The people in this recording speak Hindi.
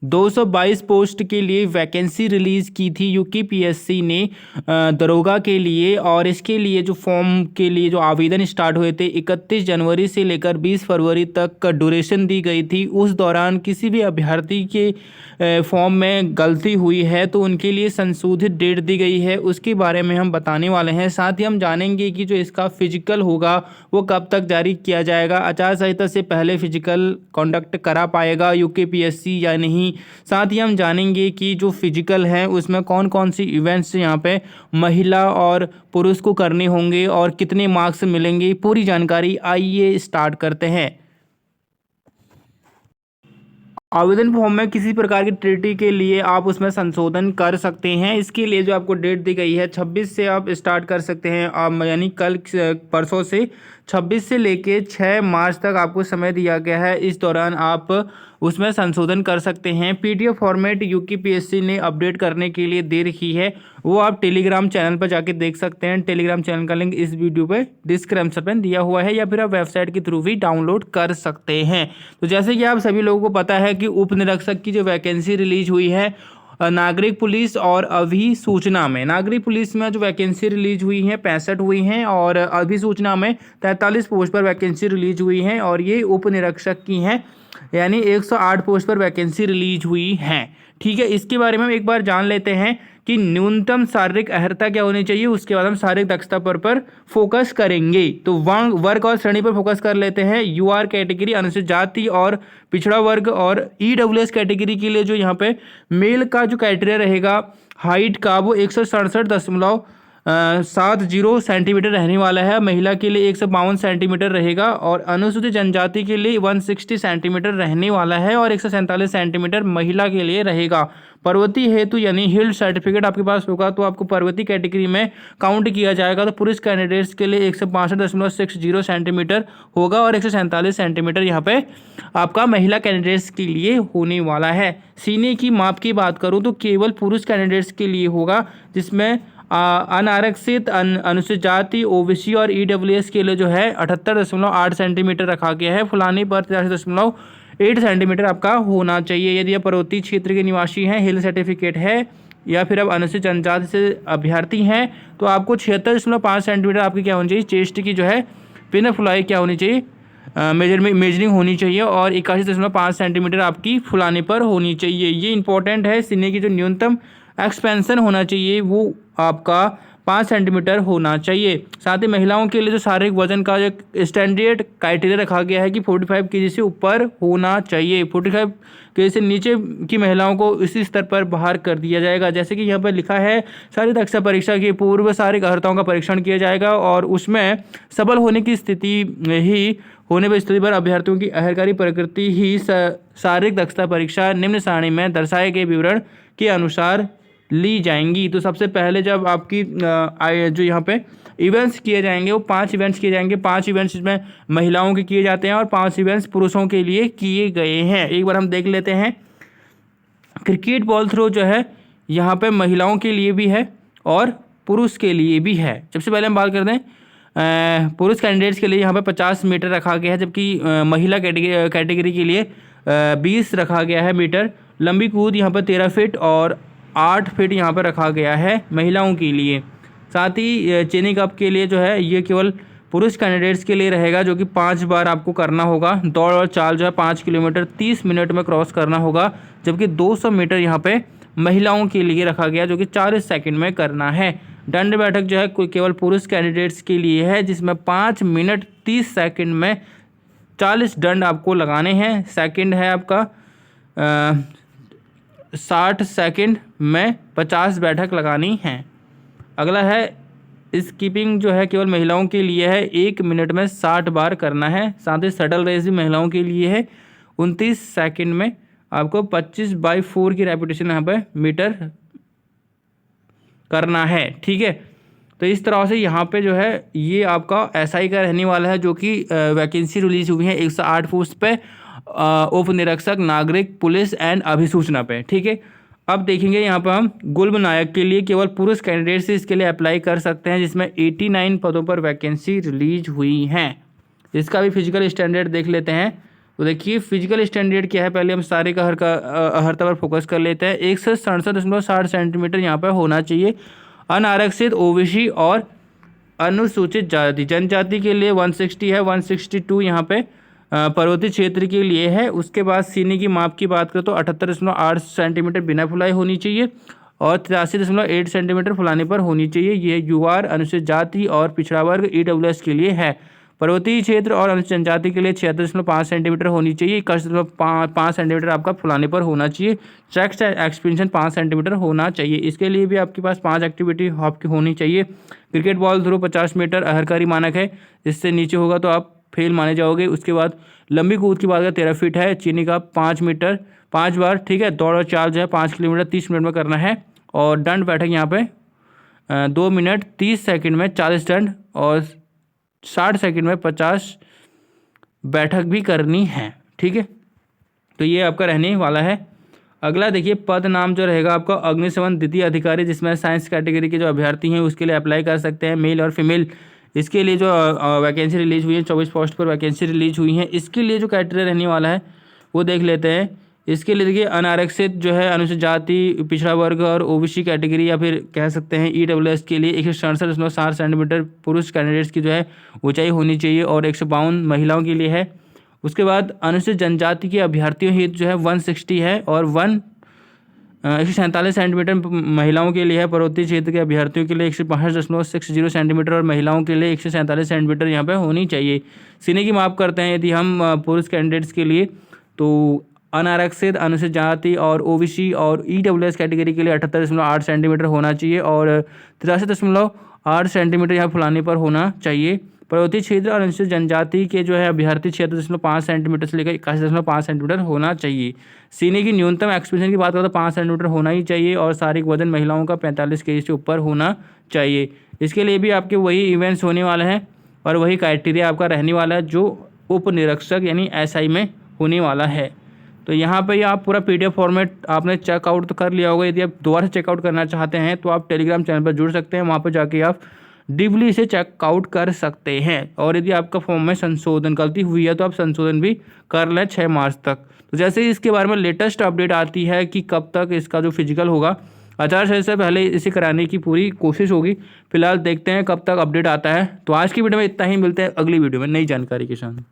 222 पोस्ट के लिए वैकेंसी रिलीज़ की थी यूकेपीएससी ने दरोगा के लिए। और इसके लिए जो फॉर्म के लिए जो आवेदन स्टार्ट हुए थे 31 जनवरी से लेकर 20 फरवरी तक का ड्यूरेशन दी गई थी। उस दौरान किसी भी अभ्यर्थी के फॉर्म में गलती हुई है तो उनके लिए संशोधित डेट दी गई है, उसके बारे में हम बताने वाले हैं। साथ ही हम जानेंगे कि जो इसका फिजिकल होगा वो कब तक जारी किया जाएगा, आचार संहिता से पहले फिजिकल कंडक्ट करा पाएगा यूकेपीएससी या नहीं। साथ ही हम जानेंगे कि जो फिजिकल है उसमें कौन कौन सी इवेंट्स यहाँ पे महिला और पुरुष को करने होंगे और कितने मार्क्स मिलेंगे, पूरी जानकारी आइए स्टार्ट करते हैं। आवेदन फॉर्म में किसी प्रकार की त्रुटि के लिए आप उसमें संशोधन कर सकते हैं। इसके लिए जो आपको डेट दी गई है 26 से आप स्टार्ट कर सकते हैं, आप यानी कल परसों से 26 से लेके 6 मार्च तक आपको समय दिया गया है। इस दौरान आप उसमें संशोधन कर सकते हैं। पीडीएफ फॉर्मेट यूकेपीएससी ने अपडेट करने के लिए दे रखी है, वो आप टेलीग्राम चैनल पर जाके देख सकते हैं। टेलीग्राम चैनल का लिंक इस वीडियो पे डिस्क्रिप्शन में दिया हुआ है या फिर आप वेबसाइट के थ्रू भी डाउनलोड कर सकते हैं। तो जैसे कि आप सभी लोगों को पता है कि उप निरीक्षक की जो वैकेंसी रिलीज हुई है नागरिक पुलिस और अभिसूचना में, नागरिक पुलिस में जो वैकेंसी रिलीज हुई है 65 हुई हैं और अभिसूचना में 43 पोस्ट पर वैकेंसी रिलीज हुई हैं और ये उप निरीक्षक की हैं, यानी 108 पोस्ट पर वैकेंसी रिलीज हुई हैं। ठीक है, इसके बारे में हम एक बार जान लेते हैं कि न्यूनतम शारीरिक अर्हता क्या होनी चाहिए, उसके बाद हम शारीरिक दक्षता पर फोकस करेंगे। तो वर्ग और श्रेणी पर फोकस कर लेते हैं। यूआर कैटेगरी अनुसूचित जाति और पिछड़ा वर्ग और ईडब्ल्यूएस कैटेगरी के लिए जो यहाँ पे मेल का जो क्राइटेरिया रहेगा हाइट का वो 167.70 सेंटीमीटर रहने वाला है। महिला के लिए 152 सेंटीमीटर रहेगा और अनुसूचित जनजाति के लिए 160 सेंटीमीटर रहने वाला है और 147 सेंटीमीटर महिला के लिए रहेगा। पर्वतीय हेतु यानी हिल सर्टिफिकेट आपके पास होगा तो आपको पर्वतीय कैटेगरी में काउंट किया जाएगा। तो पुरुष कैंडिडेट्स के लिए 165.60 सेंटीमीटर होगा और 147 सेंटीमीटर यहाँ पे आपका महिला कैंडिडेट्स के लिए होने वाला है। सीने की माप की बात करूँ तो केवल पुरुष कैंडिडेट्स के लिए होगा, जिसमें अनारक्षित अनुसूचित जाति ओबीसी और ईडब्ल्यूएस के लिए जो है 78.8 सेंटीमीटर रखा गया है। फुलाने पर 83.8 सेंटीमीटर आपका होना चाहिए। यदि आप पर्वतीय क्षेत्र के निवासी हैं, हिल सर्टिफिकेट है या फिर आप अनुसूचित जनजाति से अभ्यर्थी हैं तो आपको 76.5 सेंटीमीटर आपकी क्या होनी चाहिए, चेस्ट की जो है पिन फुलाई क्या होनी चाहिए, मेजरिंग होनी चाहिए और 81.5 सेंटीमीटर आपकी फुलाने पर होनी चाहिए। ये इंपॉर्टेंट है। सीने की जो न्यूनतम एक्सपेंशन होना चाहिए वो आपका 5 सेंटीमीटर होना चाहिए। साथ ही महिलाओं के लिए जो शारीरिक वजन का जो स्टैंडर्ड क्राइटेरिया रखा गया है कि 45 केजी से ऊपर होना चाहिए। 45 केजी से नीचे की महिलाओं को इसी स्तर पर बाहर कर दिया जाएगा। जैसे कि यहाँ पर लिखा है शारीरिक दक्षता परीक्षा के पूर्व शारीरिक अर्हताओं का परीक्षण किया जाएगा और उसमें सबल होने की स्थिति पर अभ्यर्थियों की अहंकारी प्रकृति ही शारीरिक दक्षता परीक्षा निम्न सारणी में दर्शाए गए विवरण के अनुसार ली जाएंगी। तो सबसे पहले जब आपकी जो यहाँ पे इवेंट्स किए जाएंगे वो 5 इवेंट्स किए जाएंगे। 5 इवेंट्स इसमें महिलाओं के किए जाते हैं और 5 इवेंट्स पुरुषों के लिए किए गए हैं। एक बार हम देख लेते हैं। क्रिकेट बॉल थ्रो जो है यहाँ पे महिलाओं के लिए भी है और पुरुष के लिए भी है। सबसे पहले हम बात करते हैं पुरुष कैंडिडेट्स के लिए यहाँ पे 50 मीटर रखा गया है, जबकि महिला कैटेगरी के लिए 20 रखा गया है मीटर। लंबी कूद यहाँ पर 13 फीट और 8 फीट यहाँ पर रखा गया है महिलाओं के लिए। साथ ही चेनी कप के लिए जो है ये केवल पुरुष कैंडिडेट्स के लिए रहेगा, जो कि 5 बार आपको करना होगा। दौड़ और चाल जो है 5 किलोमीटर 30 मिनट में क्रॉस करना होगा, जबकि 200 मीटर यहाँ पे महिलाओं के लिए रखा गया जो कि 40 सेकंड में करना है। दंड बैठक जो है केवल पुरुष कैंडिडेट्स के लिए है, जिसमें 5 मिनट 30 सेकंड में 40 दंड आपको लगाने हैं। सेकंड है आपका 60 सेकंड में 50 बैठक लगानी है। अगला है स्कीपिंग जो है केवल महिलाओं के लिए है, 1 मिनट में 60 बार करना है। साथ ही शटल रेस भी महिलाओं के लिए है, 29 सेकंड में आपको 25/4 की रेपिटेशन यहाँ पे मीटर करना है। ठीक है, तो इस तरह से यहाँ पे जो है ये आपका एसआई का रहने वाला है, जो कि वैकेंसी रिलीज हुई है 108 पोस्ट पे उप निरीक्षक नागरिक पुलिस एंड अभिसूचना पे। ठीक है, अब देखेंगे यहाँ पर हम गुल्ब नायक के लिए केवल पुरुष कैंडिडेट्स इसके लिए अप्लाई कर सकते हैं, जिसमें 89 पदों पर वैकेंसी रिलीज हुई हैं। इसका भी फिजिकल स्टैंडर्ड देख लेते हैं। तो देखिए फिजिकल स्टैंडर्ड क्या है, पहले हम सारे का हर पर फोकस कर लेते हैं। 167.60 सेंटीमीटर यहाँ पर होना चाहिए। अनारक्षित ओबीसी और अनुसूचित जाति जनजाति के लिए 160 है, 162 यहाँ पे पर्वतीय क्षेत्र के लिए है। उसके बाद सीने की माप की बात करें तो 78.8 सेंटीमीटर बिना फुलाए होनी चाहिए और 83.8 सेंटीमीटर फुलाने पर होनी चाहिए। ये यूआर अनुसूचित जाति और पिछड़ा वर्ग ईडब्ल्यूएस के लिए है। पर्वतीय क्षेत्र और अनुसूचित जनजाति के लिए 76.5 सेंटीमीटर होनी चाहिए। 5 सेंटीमीटर आपका फुलाने पर होना चाहिए। चेस्ट एक्सपेंशन 5 सेंटीमीटर होना चाहिए। इसके लिए भी आपके पास 5 एक्टिविटी आपकी होनी चाहिए। क्रिकेट बॉल थ्रो 50 मीटर अहरकारी मानक है, इससे नीचे होगा तो आप फेल माने जाओगे। उसके बाद लंबी कूद की बात करें 13 फीट है, चीनी का 5 मीटर 5 बार, ठीक है। दौड़ और चाल जो है 5 किलोमीटर 30 मिनट में करना है। और दंड बैठक यहाँ पे 2 मिनट 30 सेकंड में 40 दंड और 60 सेकंड में 50 बैठक भी करनी है, ठीक है। तो ये आपका रहने वाला है। अगला देखिए पद नाम जो रहेगा आपका अग्निशमन द्वितीय अधिकारी, जिसमें साइंस कैटेगरी के जो अभ्यर्थी हैं उसके लिए अप्लाई कर सकते हैं, मेल और फीमेल। इसके लिए जो वैकेंसी रिलीज हुई है 24 पोस्ट पर वैकेंसी रिलीज हुई है। इसके लिए जो क्राइटेरिया रहने वाला है वो देख लेते हैं। इसके लिए देखिए अनारक्षित जो है अनुसूचित जाति पिछड़ा वर्ग और ओबीसी कैटेगरी या फिर कह सकते हैं ईडब्ल्यूएस के लिए 167.60 सेंटीमीटर पुरुष कैंडिडेट्स की जो है ऊंचाई होनी चाहिए और 152 महिलाओं के लिए है। उसके बाद अनुसूचित जनजाति के अभ्यर्थियों हेतु जो है 160 है और 147 सेंटीमीटर महिलाओं के लिए है। पर्वतीय क्षेत्र के अभ्यर्थियों के लिए 162.60 सेंटीमीटर और महिलाओं के लिए 147 सेंटीमीटर यहाँ पे होनी चाहिए। सीने की माप करते हैं यदि हम पुरुष कैंडिडेट्स के लिए तो अनारक्षित अनुसूचित जाति और ओबीसी और ईडब्ल्यूएस कैटेगरी के लिए 78.8 सेंटीमीटर होना चाहिए और 83.8 सेंटीमीटर यहाँ फुलाने पर होना चाहिए। पर्वतीय क्षेत्र और अनुसूचित जनजाति के जो है अभ्यर्थी 76.5 सेंटीमीटर से लेकर 81.5 सेंटीमीटर होना चाहिए। सीने की न्यूनतम एक्सपेंशन की बात करें तो 5 सेंटीमीटर होना ही चाहिए और शारीरिक वजन महिलाओं का 45 केजी से ऊपर होना चाहिए। इसके लिए भी आपके वही इवेंट्स होने वाले हैं और वही क्राइटेरिया आपका रहने वाला है जो उप निरीक्षक यानी एसआई में होने वाला है। तो यहाँ पे आप पूरा पीडीएफ फॉर्मेट आपने चेकआउट तो कर लिया होगा। यदि आप दोबारा चेकआउट करना चाहते हैं तो आप टेलीग्राम चैनल पर जुड़ सकते हैं, वहाँ पर जाके आप डीपली इसे चेकआउट कर सकते हैं। और यदि आपका फॉर्म में संशोधन गलती हुई है तो आप संशोधन भी कर लें 6 मार्च तक। तो जैसे ही इसके बारे में लेटेस्ट अपडेट आती है कि कब तक इसका जो फिजिकल होगा, आचार संहिता से पहले इसे कराने की पूरी कोशिश होगी। फिलहाल देखते हैं कब तक अपडेट आता है। तो आज की वीडियो में इतना ही, मिलते हैं अगली वीडियो में नई जानकारी के साथ।